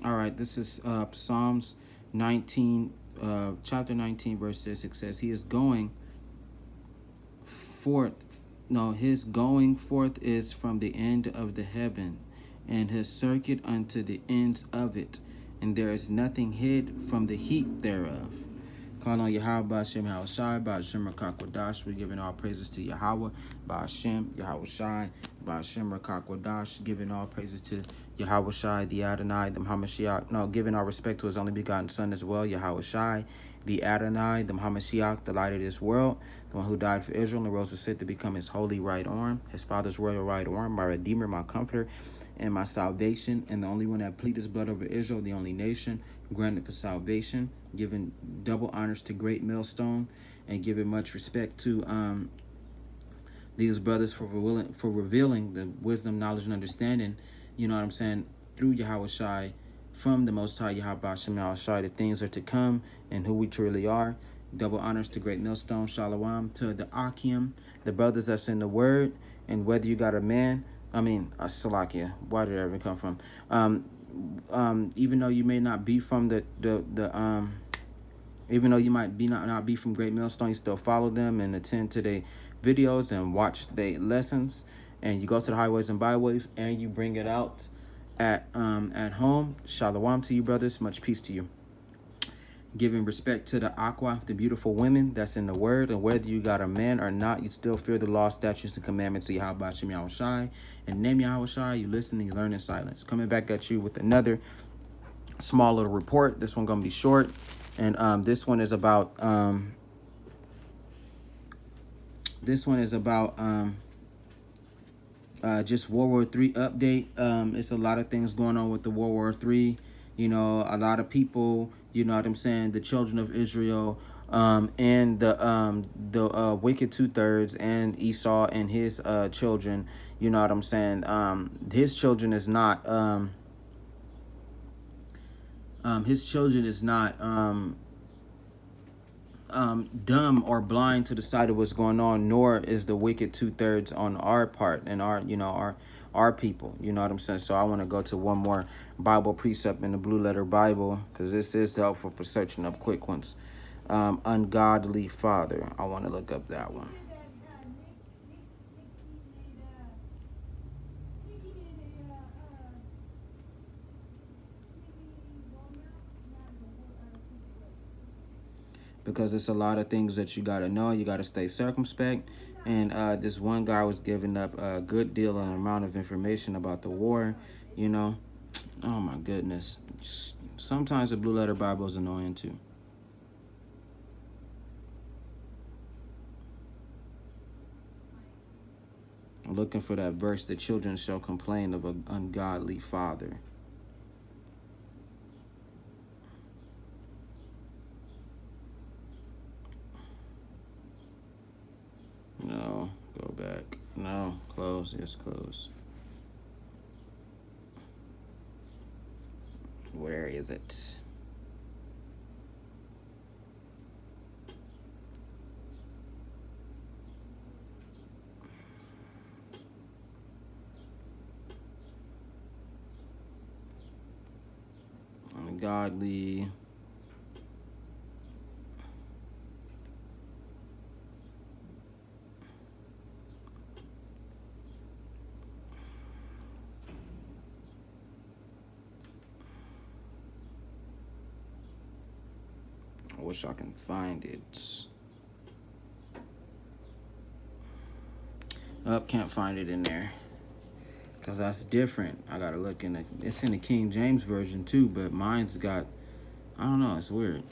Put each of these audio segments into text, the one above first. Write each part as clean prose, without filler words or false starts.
All right, this is Psalms 19, chapter 19, verse 6. It says, He is going forth. No, his going forth is from the end of the heaven, and his circuit unto the ends of it, and there is nothing hid from the heat thereof. Call on Yahweh, Ba'ashem, Yahushai, Ba'ashem, Rakakwadash. We're giving all praises to Yahweh, Ba'ashem, Yahushai, Ba'ashem, Rakakwadash. Giving all praises to Yahushai, the Adonai, the Hamashiach. No, giving all respect to his only begotten Son as well, Yahushai, the Adonai, the Hamashiach, the light of this world, the one who died for Israel and rose to sit to become his holy right arm, his father's royal right arm, my Redeemer, my Comforter, and my salvation, and the only one that pleaded his blood over Israel, the only nation granted for salvation, giving double honors to great millstone, and giving much respect to these brothers for revealing the wisdom, knowledge, and understanding, you know what I'm saying, through Yahweh Shai, from the Most High Yahweh Shem Yahweh Shai, the things are to come and who we truly are. Double honors to great millstone, Shalom, to the Akim, the brothers that's in the word, and whether you got a man, Salakia, why did that even come from? Even though you may not be from even though you might be not be from Great Millstone, you still follow them and attend to their videos and watch their lessons, and you go to the highways and byways and you bring it out at home. Shalom to you, brothers. Much peace to you. Giving respect to the Aqua, the beautiful women that's in the word, and whether you got a man or not, you still fear the law, statutes, and commandments of Yahweh Shem Yahweh Shai. And name Yahweh Shai, you listen and you learn in silence. Coming back at you with another small little report. This one gonna be short, and this one is about just World War III update. It's a lot of things going on with the World War III. You know, a lot of people, you know what I'm saying, the children of Israel, and the wicked 2/3, and Esau and his children, you know what I'm saying. His children is not dumb or blind to the side of what's going on, nor is the wicked 2/3 on our part and our people, you know what I'm saying. So I want to go to one more Bible precept in the Blue Letter Bible, because this is helpful for searching up quick ones. Ungodly father, I want to look up that one. Because it's a lot of things that you got to know. You got to stay circumspect. And this one guy was giving up a good deal and amount of information about the war, you know. Oh, my goodness. Sometimes the Blue Letter Bible is annoying, too. I'm looking for that verse, the children shall complain of an ungodly father. No, go back. No, close. Yes, close. Where is it? Ungodly. I wish I can find it. Can't find it in there. Because that's different. I gotta look in it's in the King James Version too, but mine's got, I don't know, it's weird.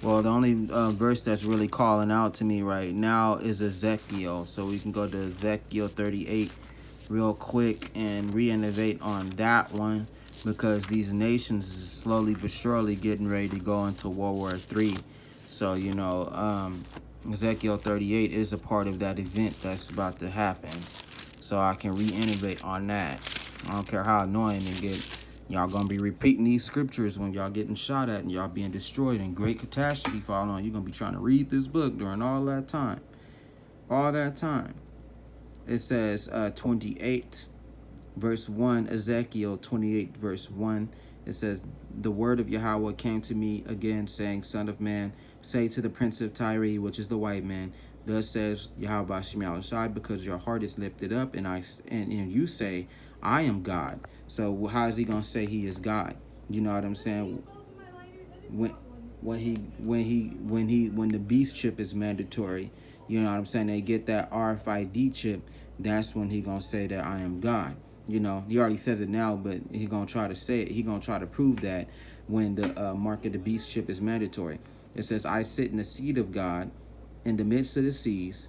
Well, the only verse that's really calling out to me right now is Ezekiel. So we can go to Ezekiel 38 real quick and re-innovate on that one, because these nations is slowly but surely getting ready to go into World War III. So, you know, Ezekiel 38 is a part of that event that's about to happen. So I can re-innovate on that. I don't care how annoying it gets. Y'all gonna be repeating these scriptures when y'all getting shot at and y'all being destroyed and great catastrophe fall on. You're gonna be trying to read this book during all that time. All that time. It says 28 verse 1, Ezekiel 28 verse 1. It says, the word of Yahweh came to me again, saying, Son of man, say to the prince of Tyre, which is the white man, thus says Yahweh Hashem Yahushai, because your heart is lifted up, and you say, I am God. So how is he gonna say he is God? You know what I'm saying? When the beast chip is mandatory, you know what I'm saying? They get that RFID chip. That's when he gonna say that I am God. You know, he already says it now, but he gonna try to say it. He gonna try to prove that when the mark of the beast chip is mandatory. It says, I sit in the seat of God in the midst of the seas.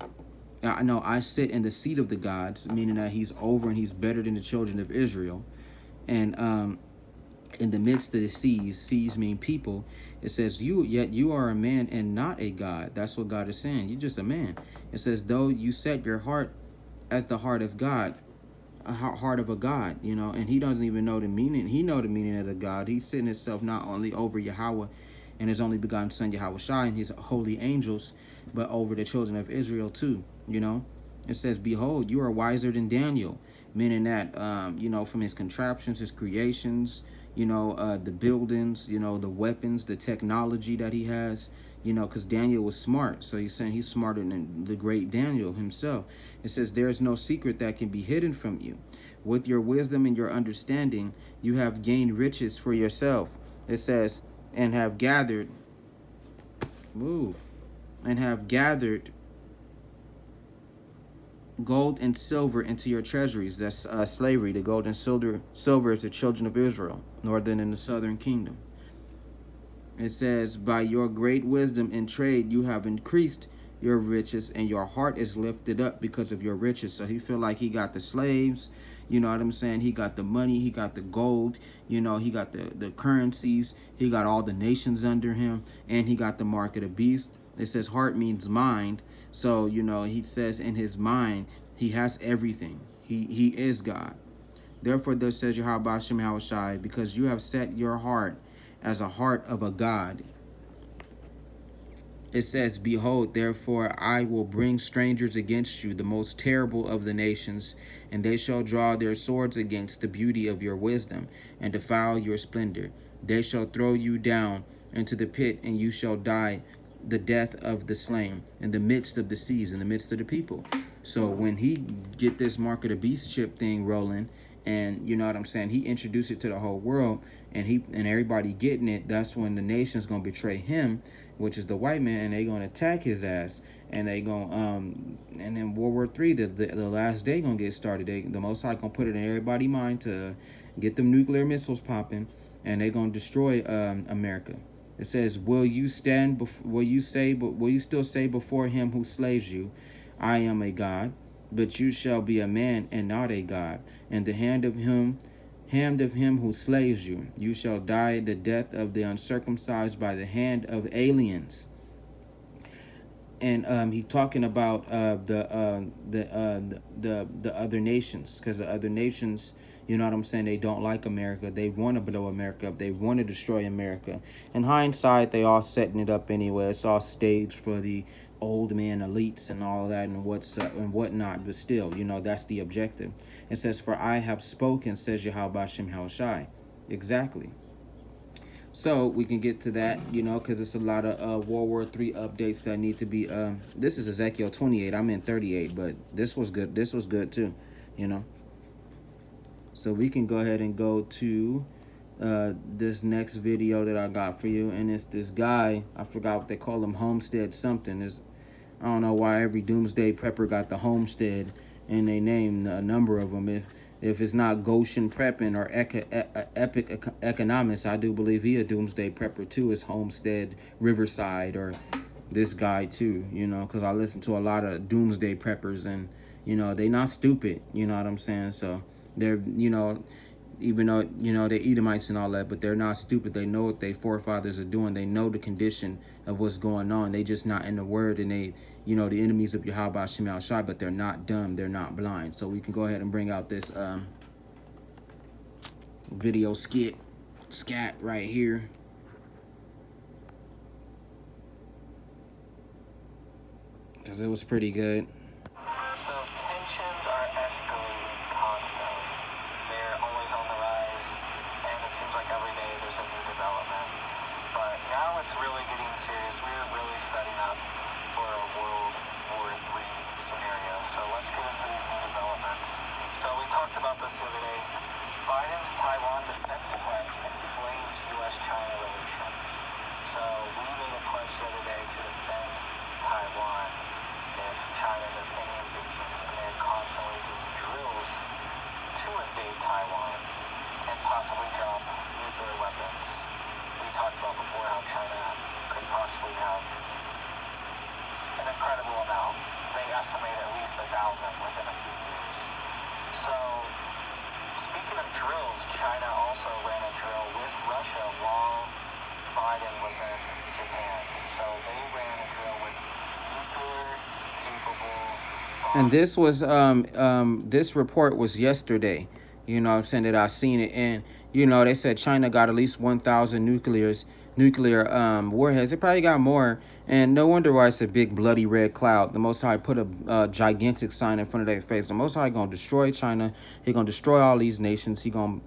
I sit in the seat of the gods, meaning that he's over and he's better than the children of Israel. And in the midst of the seas mean people. It says, yet you are a man and not a God. That's what God is saying. You're just a man. It says, though you set your heart as the heart of God, a heart of a God, you know, and he doesn't even know the meaning. He know the meaning of the God. He's setting himself not only over Yahweh and his only begotten son Yahweh Shai and his holy angels, but over the children of Israel too, you know. It says, behold, you are wiser than Daniel, meaning that, you know, from his contraptions, his creations, you know, the buildings, you know, the weapons, the technology that he has, you know, because Daniel was smart. So he's saying he's smarter than the great Daniel himself. It says, there is no secret that can be hidden from you. With your wisdom and your understanding, you have gained riches for yourself. It says, and have gathered, gold and silver into your treasuries. That's slavery. The gold and silver is the children of Israel, northern and the southern kingdom. It says, by your great wisdom in trade, you have increased your riches, and your heart is lifted up because of your riches. So he feel like he got the slaves, you know what I'm saying? He got the money, he got the gold, you know, he got the currencies, he got all the nations under him, and he got the mark of the beast. It says heart means mind. So, you know, he says in his mind, he has everything. He is God. Therefore, thus says Yahweh Hashem Yahushai, because you have set your heart as a heart of a God. It says, behold, therefore I will bring strangers against you, the most terrible of the nations, and they shall draw their swords against the beauty of your wisdom, and defile your splendor. They shall throw you down into the pit, and you shall die the death of the slain in the midst of the seas, in the midst of the people. So when he get this mark of the beast chip thing rolling, and you know what I'm saying, he introduced it to the whole world, and everybody getting it, that's when the nation's gonna betray him, which is the white man, and they gonna attack his ass, and they gonna and then World War III, the last day gonna get started. The Most High gonna put it in everybody's mind to get them nuclear missiles popping, and they gonna destroy America. It says, will you still say before him who slays you, I am a God? But you shall be a man and not a God. And the hand of him who slays you, you shall die the death of the uncircumcised by the hand of aliens. And he's talking about the other nations, because the other nations, you know what I'm saying, they don't like America. They want to blow America up. They want to destroy America. In hindsight, they all setting it up anyway. It's all staged for the old man elites and all that and whatnot. But still, you know, that's the objective. It says, for I have spoken, says Yahweh Hashem Yahushai. Exactly. So we can get to that, you know, because it's a lot of World War III updates that need to be. This is Ezekiel 28. I'm in 38, but this was good. This was good too, you know. So we can go ahead and go to this next video that I got for you, and it's this guy. I forgot what they call him, Homestead something. I don't know why every Doomsday Prepper got the Homestead, and they named a number of them. If it's not Goshen Prepping or Epic Economics, I do believe he a Doomsday Prepper too. Is Homestead Riverside or this guy too, you know, because I listen to a lot of Doomsday Preppers, and, you know, they not stupid, you know what I'm saying? So they're, you know, even though, you know, they Edomites and all that, but they're not stupid. They know what their forefathers are doing. They know the condition of what's going on. They just not in the word, and they, you know, the enemies of Yahweh Shem Shai, but they're not dumb. They're not blind. So we can go ahead and bring out this video scat right here. Because it was pretty good. So tensions are escalating constantly. They're always on the rise, and it seems like every day there's a new development. But now it's really getting serious. We're really setting up for a World War III scenario. So let's get into these new developments. So we talked about this the other day. Biden's Taiwan defense pledge inflames U.S.-China relations. So we made a pledge the other day to defend Taiwan if China does any invasions, and they're constantly doing drills to invade Taiwan and possibly drop nuclear weapons. We talked about before how China could possibly have an incredible amount. They estimate at least 1,000 within a few years. So, speaking of drills, China also ran a drill with Russia while Biden was in Japan. So they ran a drill with nuclear capable bombs. And this was this report was yesterday. You know what I'm saying, that I seen it, and you know they said China got at least 1,000 nuclear warheads. They probably got more, and no wonder why it's a big bloody red cloud. The Most High put a gigantic sign in front of their face. The Most High gonna destroy China. He gonna destroy all these nations. He gonna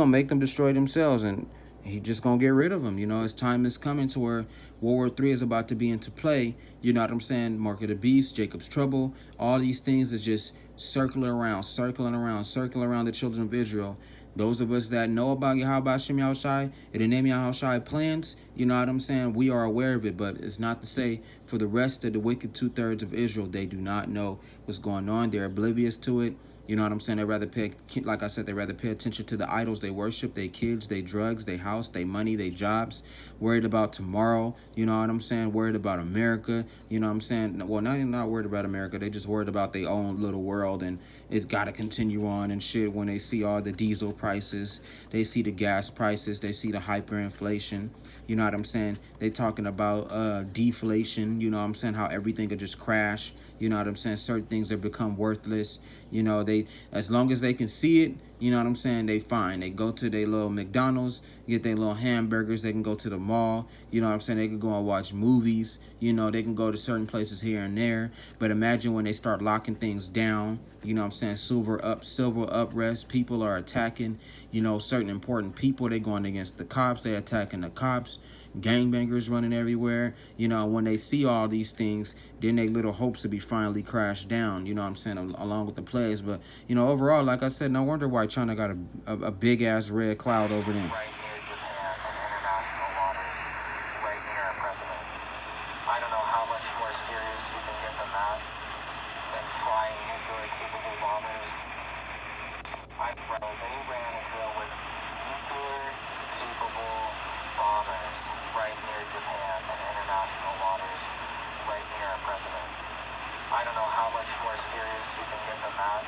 make them destroy themselves, and he just gonna get rid of them. You know, his time is coming to where World War III is about to be into play. You know what I'm saying? Mark of the Beast, Jacob's Trouble, all these things is just circling around the children of Israel. Those of us that know about Yahweh Hashem Yahushai and the name Yahushai plans, you know what I'm saying? We are aware of it, but it's not to say for the rest of the wicked 2/3 of Israel, they do not know what's going on. They're oblivious to it. You know what I'm saying? They rather pay, like I said, they rather pay attention to the idols they worship, their kids, their drugs, their house, their money, their jobs, worried about tomorrow. You know what I'm saying? Worried about America. You know what I'm saying? Well, not worried about America. They just worried about their own little world, and it's got to continue on and shit. When they see all the diesel prices, they see the gas prices, they see the hyperinflation. You know what I'm saying? They talking about deflation. You know what I'm saying? How everything could just crash. You know what I'm saying? Certain things have become worthless. You know, as long as they can see it, you know what I'm saying, they fine. They go to their little McDonald's, get their little hamburgers. They can go to the mall. You know what I'm saying? They can go and watch movies. You know, they can go to certain places here and there. But imagine when they start locking things down. You know what I'm saying? Silver unrest. People are attacking, you know, certain important people. They going against the cops. They attacking the cops. Gangbangers running everywhere. You know, when they see all these things, then they little hopes to be finally crashed down. You know what I'm saying? Along with the players. But, you know, overall, like I said, no wonder why China got a big-ass red cloud over them. Right near Japan and international waters, right near our president. I don't know how much more serious you can get than that, than flying nuclear-capable bombers. They ran a drill with nuclear-capable bombers right near Japan and international waters, right near our president. I don't know how much more serious you can get than that,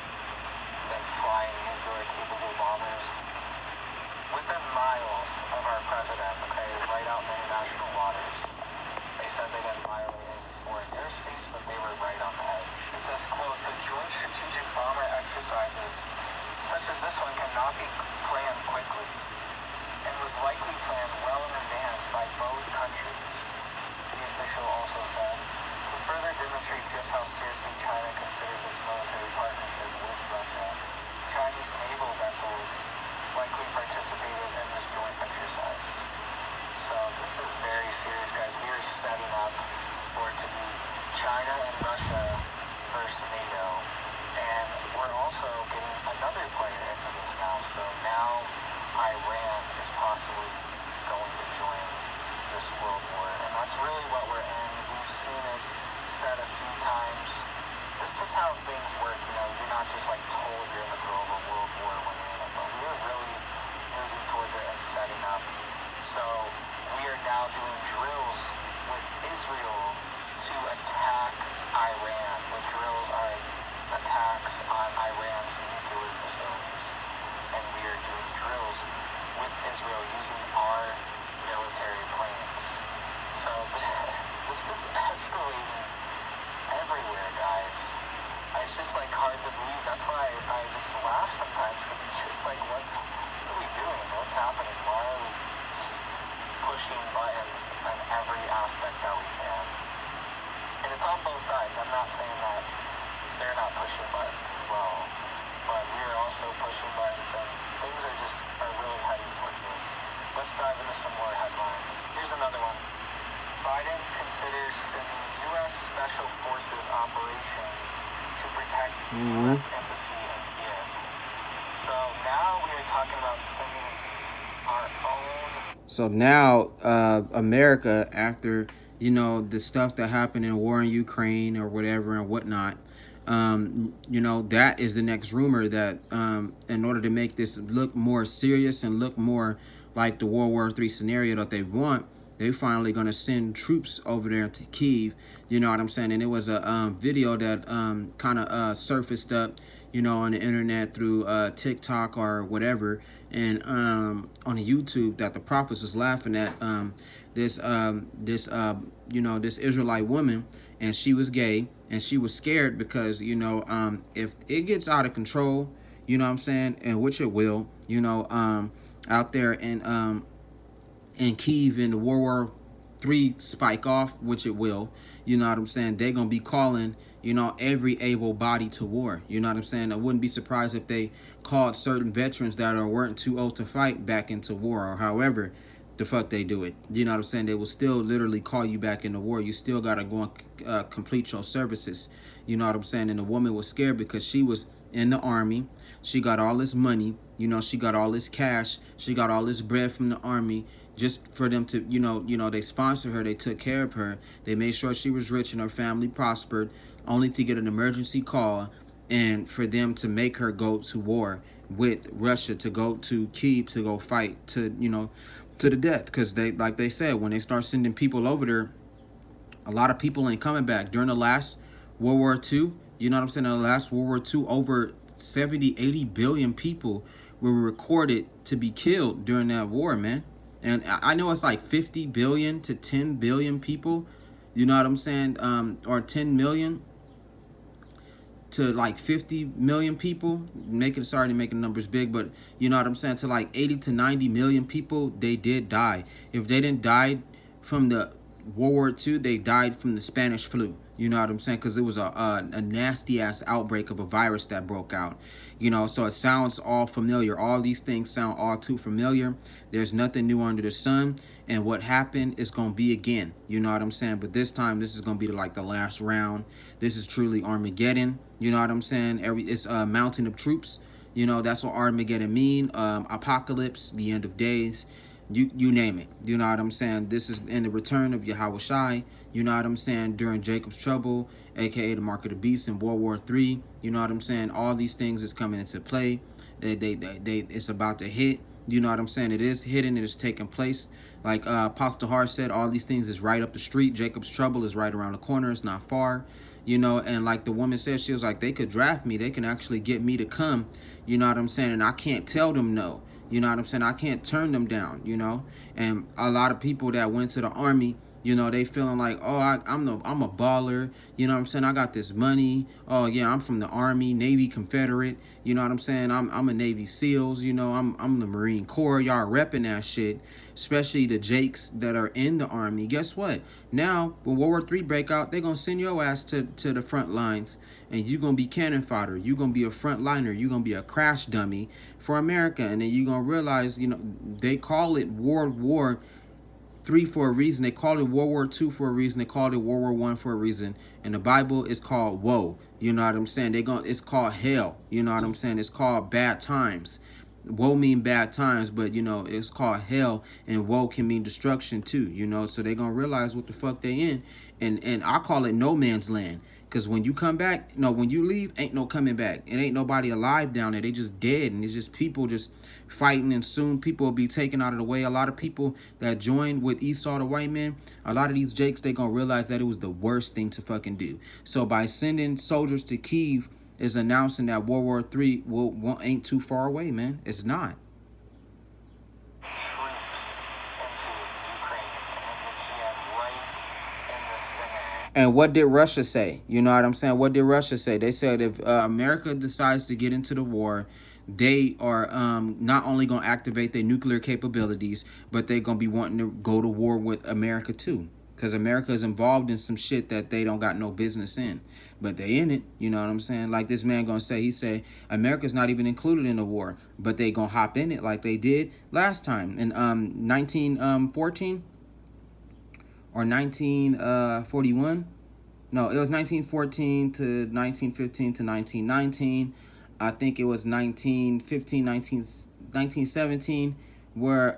than flying nuclear-capable bombers within miles on both sides. I'm not saying that they're not pushing buttons as well, but we're also pushing buttons, and things are really heading towards this. Let's dive into some more headlines. Here's another one. Biden considers sending U.S. Special Forces operations to protect the U.S. Embassy in Kiev. So now we are talking about sending our own. So now, America, after, you know, the stuff that happened in war in Ukraine or whatever and whatnot, you know, that is the next rumor that in order to make this look more serious and look more like the World War III scenario that they want, they're finally going to send troops over there to Kyiv. You know what I'm saying? And it was a video that kind of surfaced up, you know, on the internet through TikTok or whatever, and on YouTube, that the prophets was laughing at this Israelite woman, and she was gay, and she was scared because, you know, if it gets out of control, you know what I'm saying, and which it will, you know, out there in Kyiv, in the World War III spike off, which it will, you know what I'm saying, they're going to be calling, you know, every able body to war. You know what I'm saying? I wouldn't be surprised if they called certain veterans that weren't too old to fight back into war, or however the fuck they do it. You know what I'm saying? They will still literally call you back into war. You still got to go and complete your services. You know what I'm saying? And the woman was scared because she was in the army. She got all this money. You know, she got all this cash. She got all this bread from the army. Just for them to, you know, they sponsored her. They took care of her. They made sure she was rich and her family prospered, only to get an emergency call and for them to make her go to war with Russia, to go to Kyiv, to go fight to, you know, to the death. Because they, like they said, when they start sending people over there, a lot of people ain't coming back. During the last World War II, you know what I'm saying, in the last World War II, over 70, 80 billion people were recorded to be killed during that war, man. And I know it's like 50 billion to 10 billion people, you know what I'm saying, or 10 million to like 50 million people, sorry to make the numbers big, but you know what I'm saying, to like 80 to 90 million people, they did die. If they didn't die from the World War II, they died from the Spanish flu. You know what I'm saying? Because it was a nasty-ass outbreak of a virus that broke out. You know, so it sounds all familiar. All these things sound all too familiar. There's nothing new under the sun. And what happened is going to be again. You know what I'm saying? But this time, this is going to be like the last round. This is truly Armageddon. You know what I'm saying? It's a mountain of troops. You know, that's what Armageddon mean. Apocalypse, the end of days. You name it. You know what I'm saying? This is in the return of Yahweh Shai. You know what I'm saying? During Jacob's trouble, aka the mark of the beast in World War III. You know what I'm saying? All these things is coming into play. It's about to hit. You know what I'm saying? It is hitting. It is taking place. Like Apostle Har said, all these things is right up the street. Jacob's trouble is right around the corner. It's not far. You know, and like the woman said, she was like, they could draft me. They can actually get me to come. You know what I'm saying? And I can't tell them no. You know what I'm saying? I can't turn them down, you know? And a lot of people that went to the army, you know, they feeling like, oh, I'm a baller. You know what I'm saying? I got this money. Oh, yeah, I'm from the Army, Navy, Confederate. You know what I'm saying? I'm a Navy SEALs. You know, I'm the Marine Corps. Y'all repping that shit, especially the Jakes that are in the Army. Guess what? Now, when World War III break out, they're going to send your ass to the front lines, and you're going to be cannon fodder. You're going to be a front liner. You're going to be a crash dummy for America. And then you're going to realize, you know, they call it World War III for a reason. They called it World War II for a reason. They called it World War I for a reason. And the Bible is called woe. You know what I'm saying? It's called hell. You know what I'm saying? It's called bad times. Woe mean bad times, but you know, it's called hell, and woe can mean destruction too, you know. So they're gonna realize what the fuck they in. And I call it no man's land. Because when you come back, no, when you leave, ain't no coming back. It ain't nobody alive down there. They just dead. And it's just people just fighting. And soon people will be taken out of the way. A lot of people that joined with Esau, the white man, a lot of these Jakes, they going to realize that it was the worst thing to fucking do. So by sending soldiers to Kyiv is announcing that World War III ain't too far away, man. It's not. And what did Russia say? You know what I'm saying? What did Russia say? They said if America decides to get into the war, they are not only going to activate their nuclear capabilities, but they're going to be wanting to go to war with America too. because America is involved in some shit that they don't got no business in, but they in it. You know what I'm saying? Like this man gonna say, he say America's not even included in the war, but they gonna hop in it like they did last time in 1914 or 1941. No, it was 1914 to 1915 to 1919. I think it was 1915, 1917, where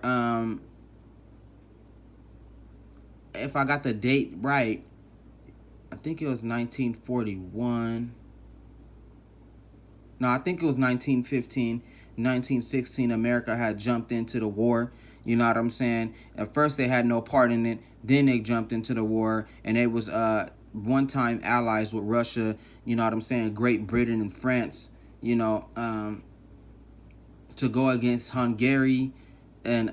if I got the date right, I think it was 1941. No, I think it was 1915, 1916. America had jumped into the war. You know what I'm saying? At first they had no part in it. Then they jumped into the war, and it was one-time allies with Russia. You know what I'm saying? Great Britain and France. You know, to go against Hungary and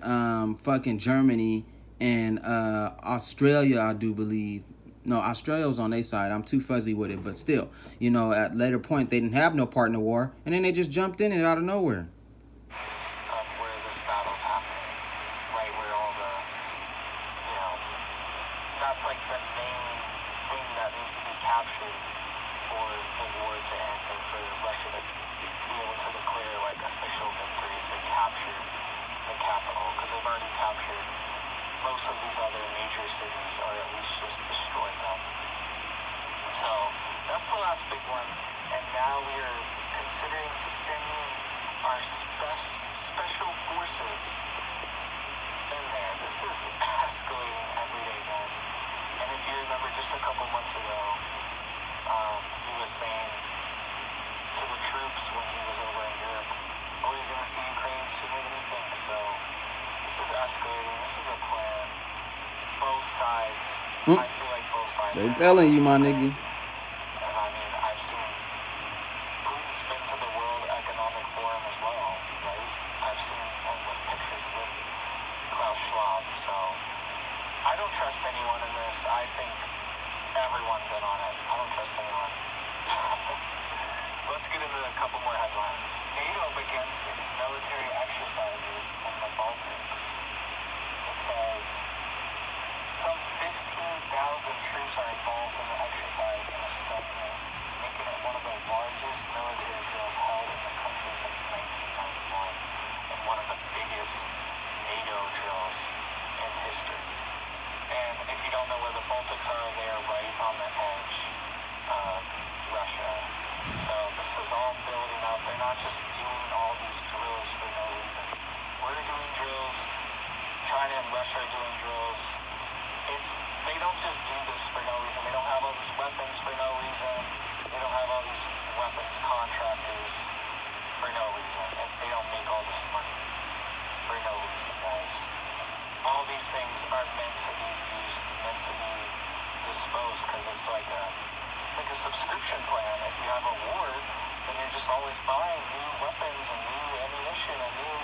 fucking Germany and Australia, I do believe. No, Australia was on their side. I'm too fuzzy with it, but still, you know, at later point they didn't have no part in the war, and then they just jumped in it out of nowhere. Where this battle's happening, right where all the, that's like the main thing that needs to be captured for the war to end and for Russia to be able to declare like official victories and capture the capital, because they've already captured most of these other major cities, or at least just destroyed them. So that's the last big one, and now we are considering sending our special forces in there. This is escalating every day, guys. And if you remember, just a couple months ago, he was saying to the troops when he was over in Europe, oh, you're going to see Ukraine sooner than you think. So this is escalating. This is a plan. Both sides. I feel like both sides. They telling you, my nigga. And I mean, I've seen Putin's been to the World Economic Forum as well, right? I've seen him with pictures with Klaus Schwab. So I don't trust anyone in this. I think everyone's in on it. I don't trust anyone. Let's get into a couple more headlines. NATO begins its military exercises in the Baltics. It says some 15,000 troops are involved in the exercise in Estonia, making it one of the largest military drills held in the country since 1991 and one of the biggest NATO drills in history. And if you don't know where the Baltics are, they're right on the edge of Russia. So this is all building up. They're not just doing all these drills for no reason. We're doing drills. China and Russia are doing drills. They don't just do this for no reason. They don't have all these weapons for no reason. They don't have all these weapons contractors for no reason. And they don't make all this money for no reason, guys. All these things are meant to be used, meant to be disposed, because it's like a subscription plan. If you have a war, then you're just always buying new weapons and new ammunition and new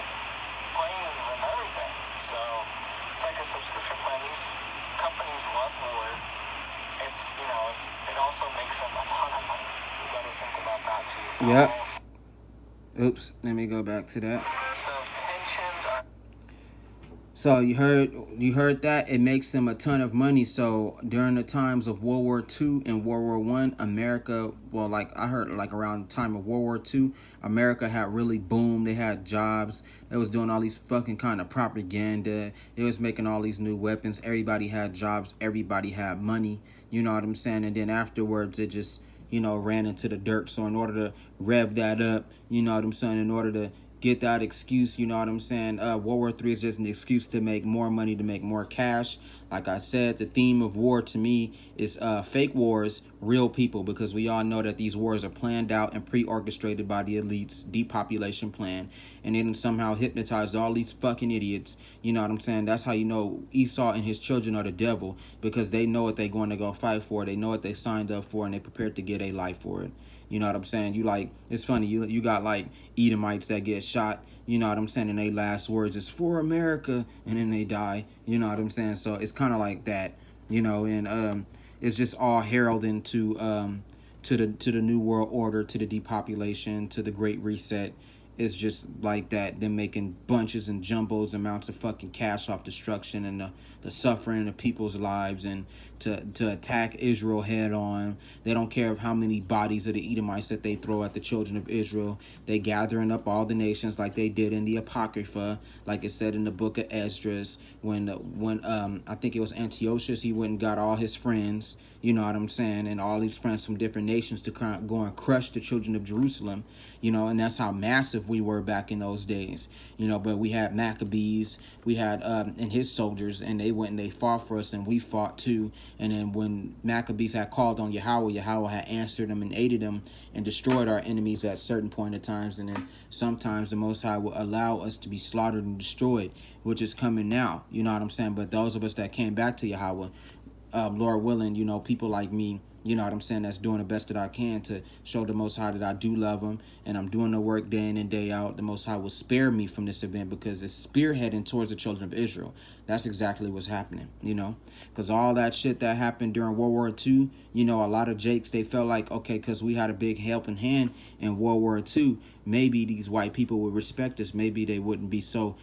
planes and everything. So it's like a subscription plan. These companies love war. It also makes them a ton of money. You gotta think about that too. Yep. Oops, let me go back to that. So tensions are... So you heard that? It makes them a ton of money. So during the times of World War II and World War I, America, well, like I heard like around the time of World War II, America had really boomed. They had jobs. They was doing all these fucking kind of propaganda. They was making all these new weapons. Everybody had jobs. Everybody had money. You know what I'm saying? And then afterwards, it just, ran into the dirt. So in order to rev that up, you know what I'm saying, in order to get that excuse, you know what I'm saying, World War III is just an excuse to make more money, to make more cash. Like I said, the theme of war to me is fake wars, real people, because we all know that these wars are planned out and pre-orchestrated by the elites, depopulation plan, and then somehow hypnotized all these fucking idiots. You know what I'm saying? That's how you know Esau and his children are the devil, because they know what they're going to go fight for. They know what they signed up for, and they prepared to get a life for it. You know what I'm saying? It's funny, you got like Edomites that get shot, you know what I'm saying, and their last words is for America, and then they die, you know what I'm saying? So it's kind of like that, and it's just all heralding to the new world order, to the depopulation, to the Great Reset, It's just like that. Them making bunches and jumbos amounts of fucking cash off destruction and the suffering of people's lives, and to attack Israel head on. They don't care of how many bodies of the Edomites that they throw at the children of Israel. They gathering up all the nations like they did in the Apocrypha, like it said in the book of Esdras, when I think it was Antiochus, he went and got all his friends, you know what I'm saying, and all these friends from different nations to kind of go and crush the children of Jerusalem, you know, and that's how massive we were back in those days, you know. But we had Maccabees, we had and his soldiers, and they went and they fought for us, and we fought too. And then when Maccabees had called on Yahweh, Yahweh had answered them and aided them and destroyed our enemies at certain point of times. And then sometimes the Most High will allow us to be slaughtered and destroyed, which is coming now, you know what I'm saying. But those of us that came back to Yahweh, Lord willing, you know, people like me, you know what I'm saying, that's doing the best that I can to show the Most High that I do love him, and I'm doing the work day in and day out. The Most High will spare me from this event because it's spearheading towards the children of Israel. That's exactly what's happening, you know, because all that shit that happened during World War II, you know, a lot of Jakes, they felt like, okay, because we had a big helping hand in World War II, maybe these white people would respect us. Maybe they wouldn't be so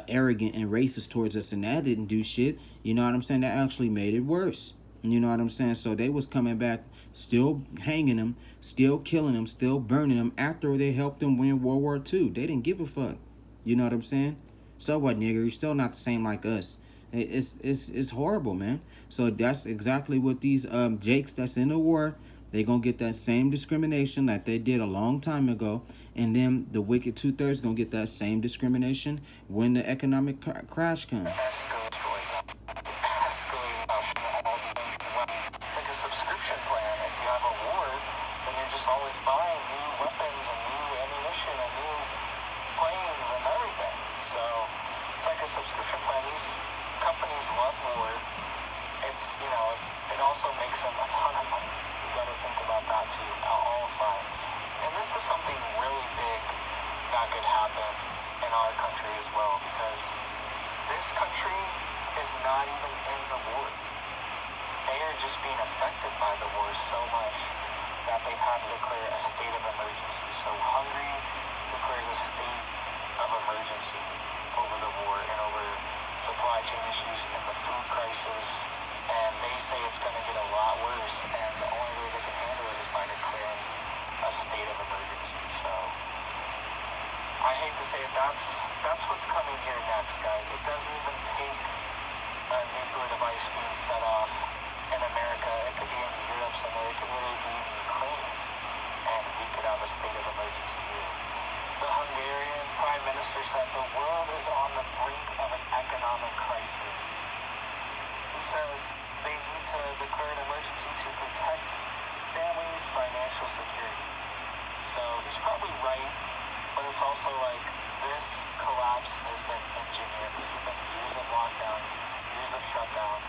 arrogant and racist towards us, and that didn't do shit. You know what I'm saying? That actually made it worse. You know what I'm saying? So they was coming back, still hanging them, still killing them, still burning them after they helped them win World War II. They didn't give a fuck. You know what I'm saying? So what, nigga? You're still not the same like us. It's horrible, man. So that's exactly what these Jakes that's in the war, they gonna get that same discrimination that they did a long time ago, and then the wicked 2/3 gonna get that same discrimination when the economic crash comes. That's what's coming here next, guys. It doesn't even take a nuclear device being set off in America. It could be in Europe somewhere. It could literally be in Ukraine, and we could have a state of emergency here. The Hungarian prime minister said the world is on the brink of an economic crisis. He says they need to declare an emergency to protect families' financial security. So he's probably right, but it's also like this collapse has been engineered. This has been years of lockdowns, years of shutdowns,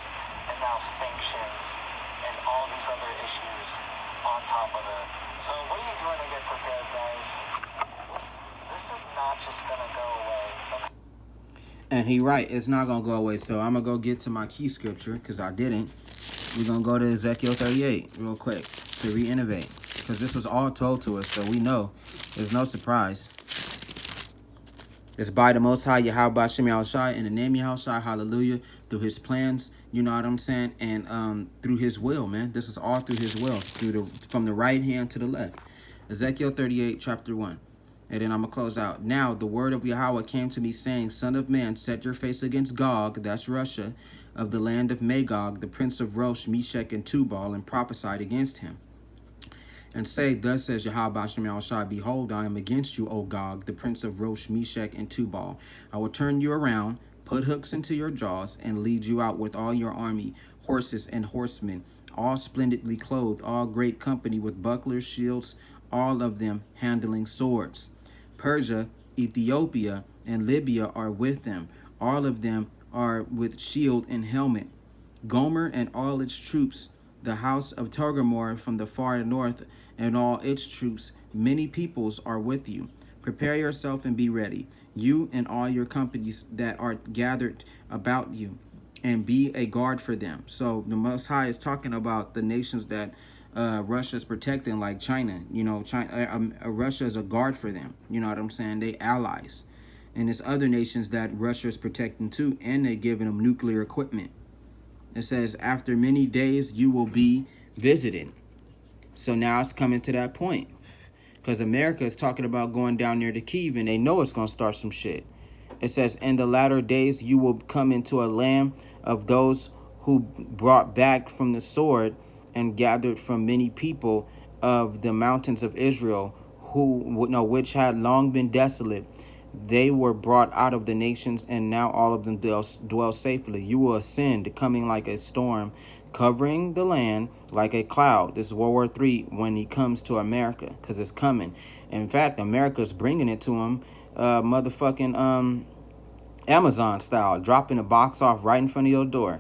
and now sanctions and all these other issues on top of it. So what are you doing to get prepared, guys? This is not just going to go away. Okay. And he right, it's not going to go away. So I'm going to go get to my key scripture, because I didn't. We're going to go to Ezekiel 38 real quick to re-innovate, because this was all told to us, so we know. There's no surprise. It's by the Most High, Yahweh Shem Yahushai, in the name of Yahushai, hallelujah, through his plans, you know what I'm saying, and through his will, man. This is all through his will, from the right hand to the left. Ezekiel 38, chapter 1. And then I'm going to close out. Now, the word of Yahweh came to me, saying, Son of man, set your face against Gog, that's Russia, of the land of Magog, the prince of Rosh, Meshech, and Tubal, and prophesied against him. And say, Thus says Yahweh Shem Yahushai, Behold, I am against you, O Gog, the prince of Rosh, Meshech, and Tubal. I will turn you around, put hooks into your jaws, and lead you out with all your army, horses and horsemen, all splendidly clothed, all great company with bucklers, shields, all of them handling swords. Persia, Ethiopia, and Libya are with them. All of them are with shield and helmet. Gomer and all its troops, the house of Togarmor from the far north, and all its troops, many peoples are with you. Prepare yourself and be ready, you and all your companies that are gathered about you, and be a guard for them. So the Most High is talking about the nations that Russia's protecting, like China. You know, Russia is a guard for them. You know what I'm saying? They allies, and there's other nations that Russia is protecting too, and they're giving them nuclear equipment. It says, after many days you will be visited. So now it's coming to that point, because America is talking about going down there to Kiev, and they know it's gonna start some shit. It says, in the latter days you will come into a land of those who brought back from the sword and gathered from many people of the mountains of Israel, which had long been desolate. They were brought out of the nations, and now all of them dwell safely. You will ascend, coming like a storm, covering the land like a cloud. This is World War III when he comes to America, because it's coming. In fact, America's bringing it to him, motherfucking Amazon style, dropping a box off right in front of your door.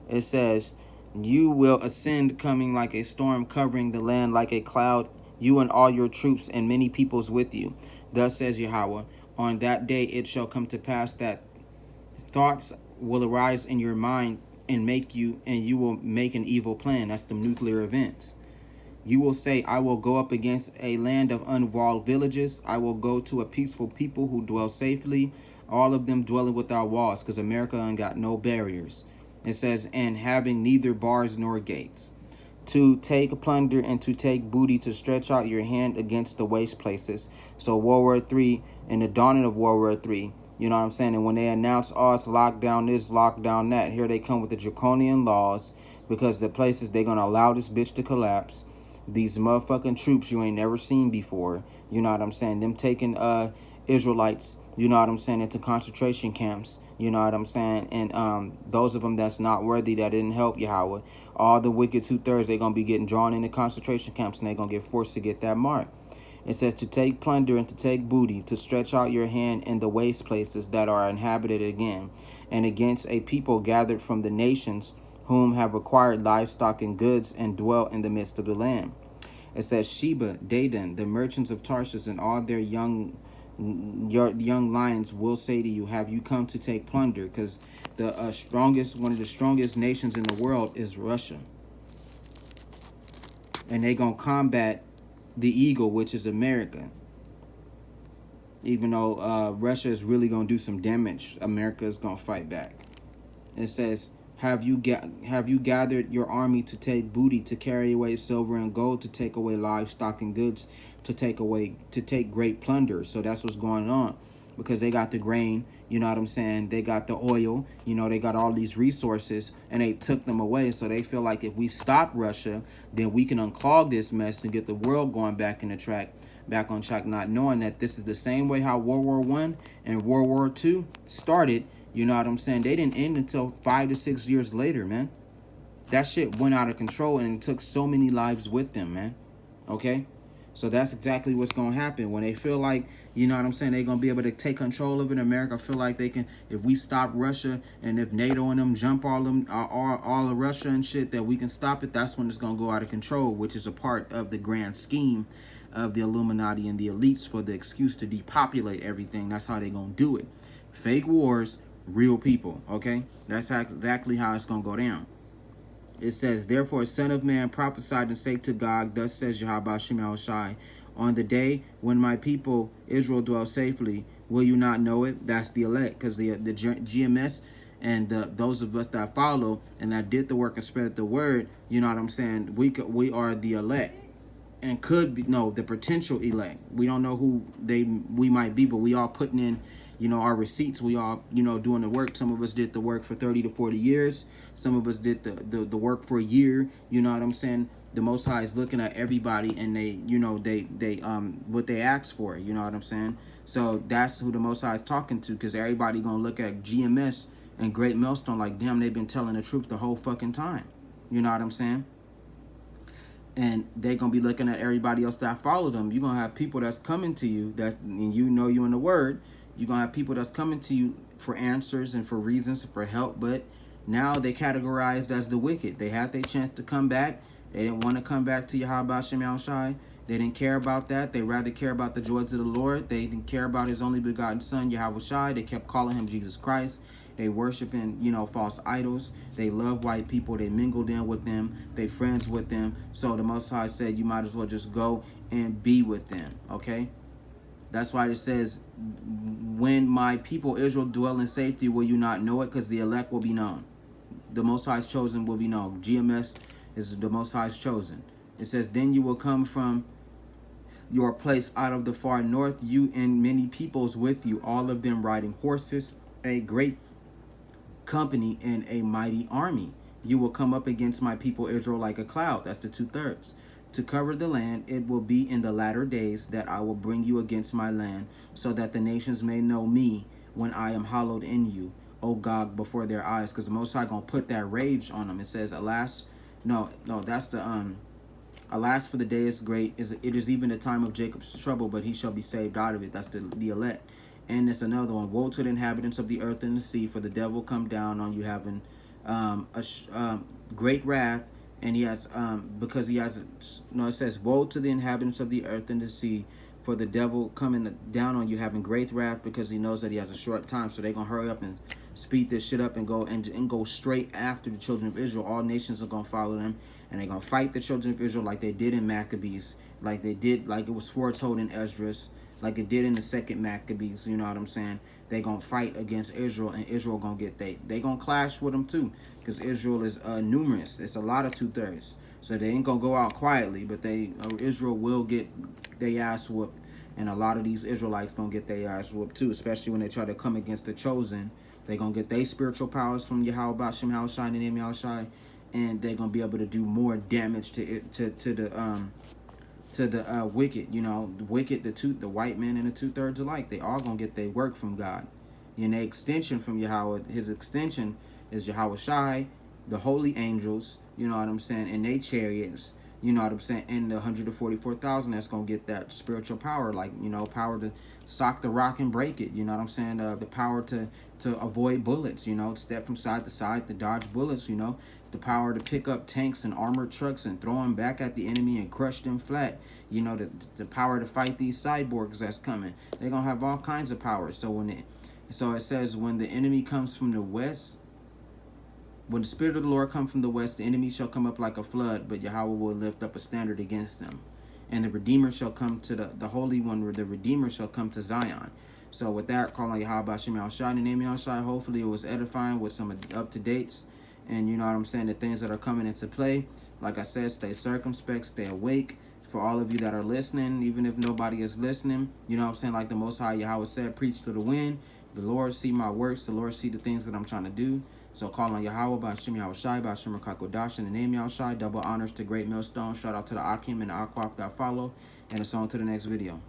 It says, you will ascend, coming like a storm, covering the land like a cloud, you and all your troops and many peoples with you. Thus says Yahweh, on that day it shall come to pass that thoughts will arise in your mind and you will make an evil plan. That's the nuclear events. You will say, I will go up against a land of unwalled villages. I will go to a peaceful people who dwell safely, all of them dwelling without walls, because America ain't got no barriers. It says, and having neither bars nor gates. To take plunder and to take booty, to stretch out your hand against the waste places. So World War III and the dawning of World War III, you know what I'm saying? And when they announce, oh, it's lockdown this, lockdown that, here they come with the draconian laws, because the places they're going to allow this bitch to collapse. These motherfucking troops you ain't never seen before, you know what I'm saying? Them taking Israelites, you know what I'm saying, into concentration camps, you know what I'm saying? And those of them that's not worthy, that didn't help Yahweh, all the wicked 2/3, they're going to be getting drawn into concentration camps, and they're going to get forced to get that mark. It says, to take plunder and to take booty, to stretch out your hand in the waste places that are inhabited again, and against a people gathered from the nations, whom have acquired livestock and goods, and dwell in the midst of the land. It says, Sheba, Dedan, the merchants of Tarshish, and all their young lions will say to you, have you come to take plunder? Because the one of the strongest nations in the world is Russia, and they gonna combat the eagle, which is America. Even though Russia is really gonna do some damage, America is gonna fight back. It says, have you gathered your army to take booty, to carry away silver and gold, to take away livestock and goods, to take great plunder? So that's what's going on, because they got the grain, you know what I'm saying? They got the oil, you know, they got all these resources, and they took them away. So they feel like if we stop Russia, then we can unclog this mess and get the world going back on track, not knowing that this is the same way how World War I and World War II started. You know what I'm saying? They didn't end until 5 to 6 years later, man. That shit went out of control, and it took so many lives with them, man. Okay? So that's exactly what's going to happen. When they feel like, you know what I'm saying, they're going to be able to take control of it. America feel like they can, if we stop Russia, and if NATO and them jump all of Russia and shit, that we can stop it. That's when it's going to go out of control, which is a part of the grand scheme of the Illuminati and the elites for the excuse to depopulate everything. That's how they're going to do it. Fake wars, real people, okay? That's exactly how it's going to go down. It says, therefore, Son of Man, prophesied and say to God, thus says Yahweh Shema Shai, on the day when my people Israel dwell safely, will you not know it? That's the elect, because the GMS and those of us that follow and that did the work and spread the word, you know what I'm saying? We are the elect, and could be the potential elect. We don't know who we might be, but we all putting in, you know, our receipts. We all, you know, doing the work. Some of us did the work for 30 to 40 years. Some of us did the work for a year. You know what I'm saying? The Most High is looking at everybody, and they, you know, they what they asked for. You know what I'm saying? So that's who the Most High is talking to, because everybody gonna look at GMS and Great Millstone like, damn, they've been telling the truth the whole fucking time. You know what I'm saying? And they're going to be looking at everybody else that follow them. You're going to have people that's coming to you, and you know you in the word. You're going to have people that's coming to you for answers and for reasons, for help. But now they categorized as the wicked. They had their chance to come back. They didn't want to come back to Yahweh Shem Shai. They didn't care about that. They rather care about the joys of the Lord. They didn't care about his only begotten son, Yahweh Shai. They kept calling him Jesus Christ. They worshiping, you know, false idols. They love white people. They mingled in with them. They friends with them. So the Most High said, you might as well just go and be with them. Okay. That's why it says, when my people Israel dwell in safety, will you not know it? Because the elect will be known. The Most High's chosen will be known. GMS is the Most High's chosen. It says, then you will come from your place out of the far north, you and many peoples with you, all of them riding horses, a great company and a mighty army. You will come up against my people Israel like a cloud. That's the 2/3. To cover the land, it will be in the latter days that I will bring you against my land, so that the nations may know me when I am hallowed in you, O Gog, before their eyes. Because the Most High gonna put that rage on them. It says, alas, no, that's the alas, for the day is great. It is even the time of Jacob's trouble, but he shall be saved out of it. That's the elect. And it's another one. Woe to the inhabitants of the earth and the sea, for the devil come down on you having great wrath. And he has, because he has, no, it says, woe to the inhabitants of the earth and the sea, for the devil coming down on you having great wrath, because he knows that he has a short time. So they're going to hurry up and speed this shit up and go straight after the children of Israel. All nations are going to follow them, and they're going to fight the children of Israel like they did in Maccabees, like they did, like it was foretold in Esdras, like it did in the second Maccabees. You know what I'm saying? They're going to fight against Israel, and Israel going to get, they going to clash with them too, because Israel is numerous. It's a lot of 2/3. So they ain't going to go out quietly, but Israel will get their ass whooped. And a lot of these Israelites going to get their ass whooped too, especially when they try to come against the chosen. They're going to get their spiritual powers from Yahweh, Bashem, Yahushai, and Name Yahushai, and they're going to be able to do more damage to the wicked. You know, the wicked, the white man and the 2/3 alike. They all going to get their work from God. And the extension from Yahweh, his extension is Yahweh Shai, the holy angels, you know what I'm saying, and they chariots, you know what I'm saying, and the 144,000 that's going to get that spiritual power, like, you know, power to sock the rock and break it, you know what I'm saying, the power to avoid bullets, you know, step from side to side to dodge bullets, you know, the power to pick up tanks and armored trucks and throw them back at the enemy and crush them flat, you know, the power to fight these cyborgs that's coming. They're going to have all kinds of powers. So it says, when the enemy comes from the west, when the Spirit of the Lord comes from the west, the enemy shall come up like a flood, but Yahweh will lift up a standard against them. And the Redeemer shall come to the Holy One, where the Redeemer shall come to Zion. So with that, calling Yahweh Bashem Yahushai, the name Yahushai, hopefully it was edifying with some up-to-dates. And you know what I'm saying, the things that are coming into play. Like I said, stay circumspect, stay awake. For all of you that are listening, even if nobody is listening, you know what I'm saying, like the Most High Yahweh said, preach to the wind. The Lord see my works. The Lord see the things that I'm trying to do. So call on Yahweh, Bashem Yahushai, Bashem Rakakodash, in the name Yahushai. Double honors to Great Millstone. Shout out to the Akim and the Aquaf that follow. And it's on to the next video.